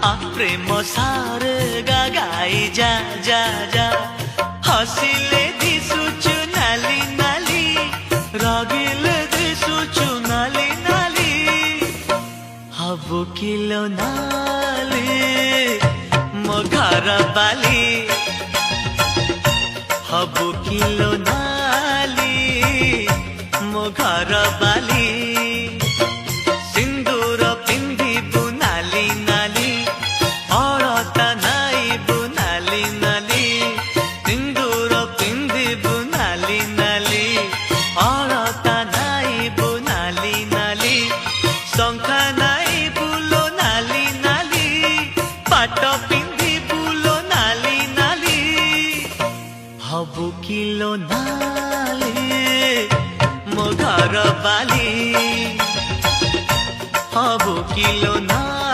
प्रेम सारे गाई जा जा जा हसिले दिसुचु नाली नाली रागिले दिसुचु नाली नाली हबु किलो नाली मो घर बाली हबु किलो नाली मो घर बाली सिंदूर पिंधिबु नाली नाली अलता नाइबु नाली नाली सिंदूर पिंधिबु नाली नाली अलता नाइबु नाली नाली शंखा नाइबु लो नाली नाली पाट पिंधिबु लो नाली नाली हबु किलो नाली मो घर बाली हबु किलो नाली।